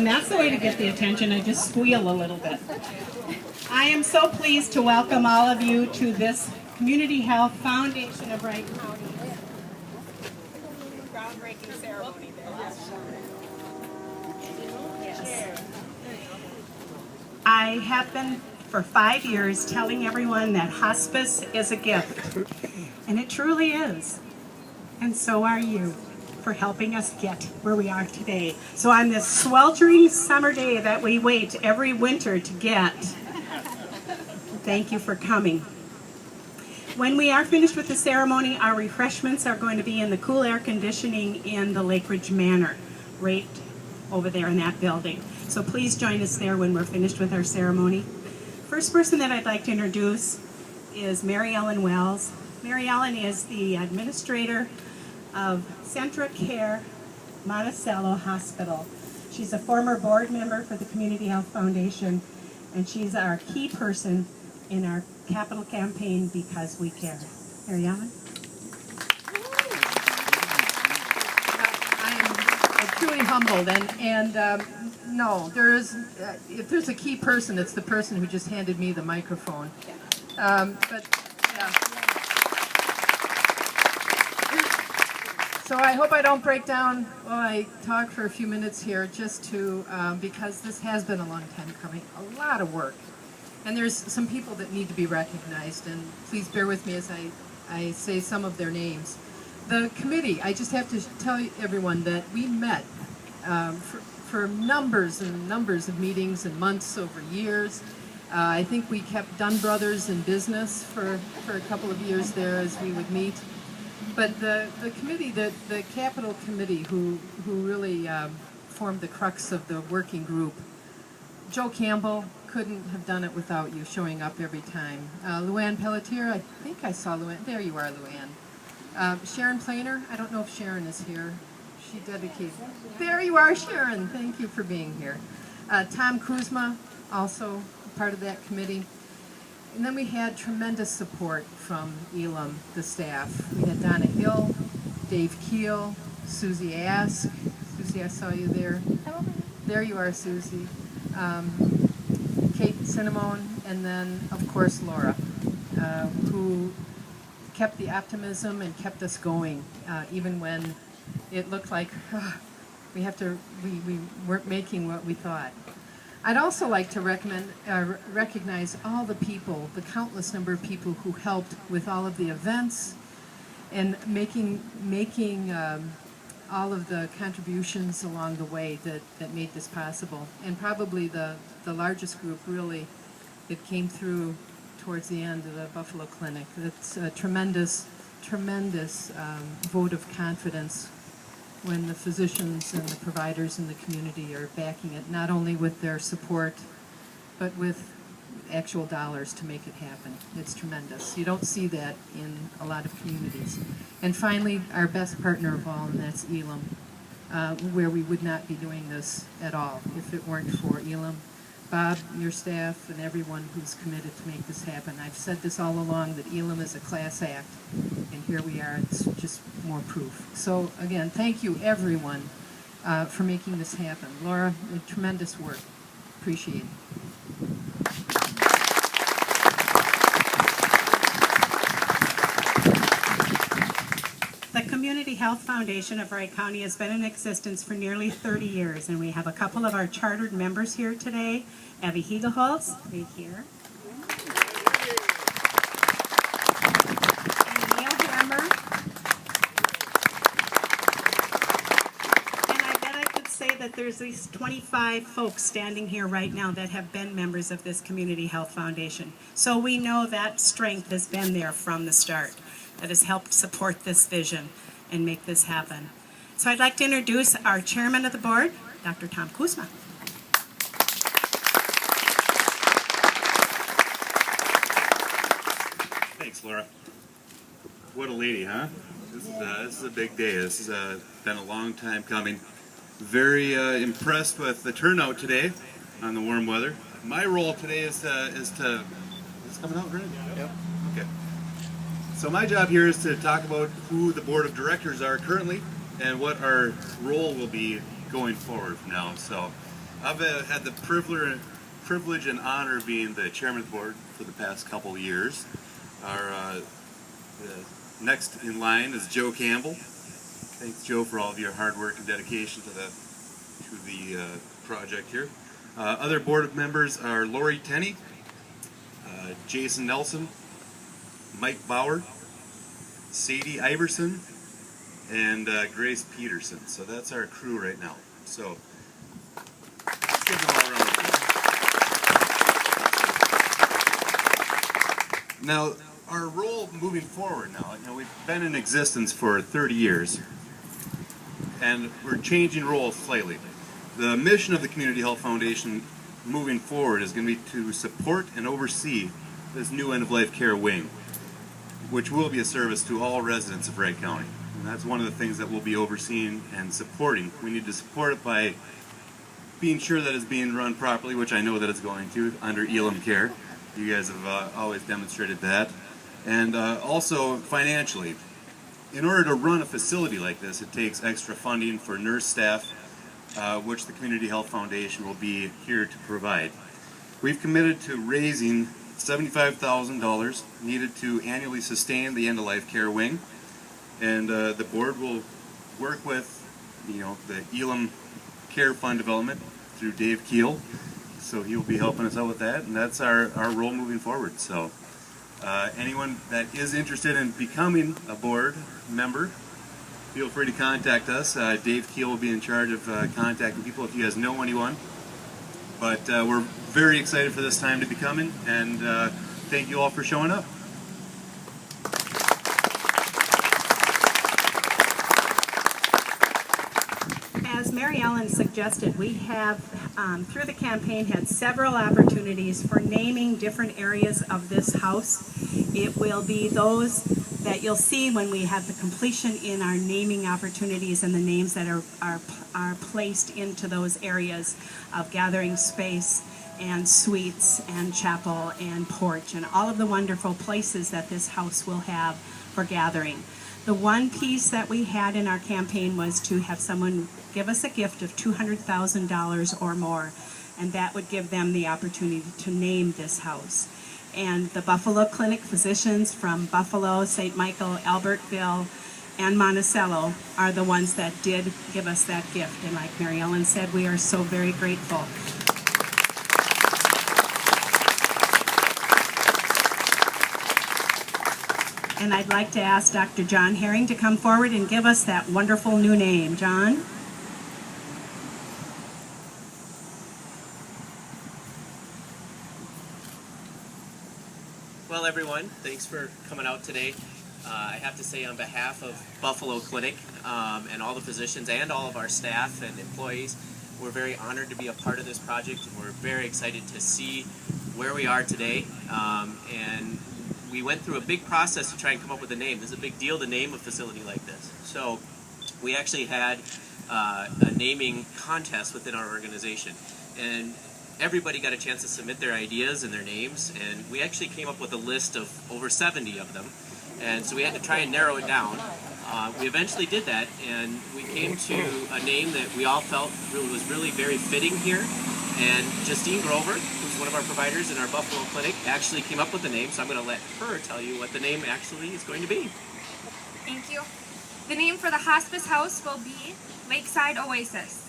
And that's the way to get the attention. I just squeal a little bit. I am so pleased to welcome all of you to this Community Health Foundation of Wright County groundbreaking ceremony there. Yes. I have been for 5 years telling everyone that hospice is a gift, and it truly is. And so are you, for helping us get where we are today. So on this sweltering summer day that we wait every winter to get, thank you for coming. When we are finished with the ceremony, our refreshments are going to be in the cool air conditioning in the Lake Ridge Manor, right over there in that building. So please join us there when we're finished with our ceremony. First person that I'd like to introduce is Mary Ellen Wells. Mary Ellen is the administrator of Centra Care Monticello Hospital. She's a former board member for the Community Health Foundation, and she's our key person in our capital campaign, Because We Care. Mary Ellen? I'm truly humbled, and no, if there's a key person, it's the person who just handed me the microphone. But yeah. So I hope I don't break down while I talk for a few minutes here, just to, because this has been a long time coming, a lot of work. And there's some people that need to be recognized, and please bear with me as I say some of their names. The committee, I just have to tell everyone that we met for numbers and numbers of meetings and months over years. I think we kept Dunn Brothers in business for a couple of years there as we would meet. But the committee, the Capital Committee, who really formed the crux of the working group, Joe Campbell couldn't have done it without you showing up every time. Luann Pelletier, I think I saw Luann. There you are, Luann. Sharon Planer, I don't know if Sharon is here. She dedicated. There you are, Sharon. Thank you for being here. Tom Kuzma, also part of that committee. And then we had tremendous support from Elam, the staff. We had Donna Hill, Dave Keel, Susie Ask. Susie, I saw you there. There you are, Susie. Kate Cinnamon, and then, of course, Laura, who kept the optimism and kept us going, even when it looked like we weren't making what we thought. I'd also like to recognize all the people, the countless number of people who helped with all of the events and making all of the contributions along the way that made this possible. And probably the largest group, really, that came through towards the end of the Buffalo Clinic. It's a tremendous vote of confidence when the physicians and the providers in the community are backing it, not only with their support, but with actual dollars to make it happen. It's tremendous. You don't see that in a lot of communities. And finally, our best partner of all, and that's Elam, where we would not be doing this at all if it weren't for Elam. Bob, your staff, and everyone who's committed to make this happen. I've said this all along, that Elam is a class act, and here we are. It's just more proof. So again, thank you everyone for making this happen. Laura, tremendous work. Appreciate it. The Community Health Foundation of Wright County has been in existence for nearly 30 years, and we have a couple of our chartered members here today. Abby Hegelholz, right here. And Neil Hammer. And I bet I could say that there's at least 25 folks standing here right now that have been members of this Community Health Foundation. So we know that strength has been there from the start, that has helped support this vision and make this happen. So I'd like to introduce our chairman of the board, Dr. Tom Kuzma. Thanks, Laura. What a lady, huh? This is a big day. This has been a long time coming. Very impressed with the turnout today on the warm weather. My role today is this coming out, right? Yep. Okay. So my job here is to talk about who the board of directors are currently and what our role will be going forward from now. So I've had the privilege and honor of being the chairman of the board for the past couple of years. Our next in line is Joe Campbell. Thanks, Joe, for all of your hard work and dedication to the project here. Other board members are Lori Tenney, Jason Nelson, Mike Bauer, Sadie Iverson, and Grace Peterson. So that's our crew right now. So let's give them all a round of applause. Now, our role moving forward now, we've been in existence for 30 years, and we're changing roles slightly. The mission of the Community Health Foundation moving forward is going to be to support and oversee this new end-of-life care wing, which will be a service to all residents of Wright County. And that's one of the things that we'll be overseeing and supporting. We need to support it by being sure that it's being run properly, which I know that it's going to, under Elam care. You guys have always demonstrated that. And also financially. In order to run a facility like this, it takes extra funding for nurse staff, which the Community Health Foundation will be here to provide. We've committed to raising $75,000 needed to annually sustain the end-of-life care wing, and the board will work with, the Elam Care Fund development through Dave Keel, so he'll be helping us out with that, and that's our role moving forward. So anyone that is interested in becoming a board member, feel free to contact us. Dave Keel will be in charge of contacting people if you guys know anyone. But we're very excited for this time to be coming, and thank you all for showing up. As Mary Ellen suggested, we have, through the campaign, had several opportunities for naming different areas of this house. It will be those that you'll see when we have the completion in our naming opportunities and the names that are placed into those areas of gathering space and suites and chapel and porch and all of the wonderful places that this house will have for gathering. The one piece that we had in our campaign was to have someone give us a gift of $200,000 or more, and that would give them the opportunity to name this house. And the Buffalo Clinic physicians from Buffalo, St. Michael, Albertville, and Monticello are the ones that did give us that gift. And like Mary Ellen said, we are so very grateful. And I'd like to ask Dr. John Herring to come forward and give us that wonderful new name. John? Well, everyone, thanks for coming out today. I have to say, on behalf of Buffalo Clinic and all the physicians and all of our staff and employees, we're very honored to be a part of this project, and we're very excited to see where we are today. And we went through a big process to try and come up with a name. This is a big deal to name a facility like this. So we actually had a naming contest within our organization, and everybody got a chance to submit their ideas and their names, and we actually came up with a list of over 70 of them, and so we had to try and narrow it down. We eventually did that, and we came to a name that we all felt was really very fitting here, and Justine Grover, who's one of our providers in our Buffalo Clinic, actually came up with the name, so I'm going to let her tell you what the name actually is going to be. Thank you. The name for the hospice house will be Lakeside Oasis.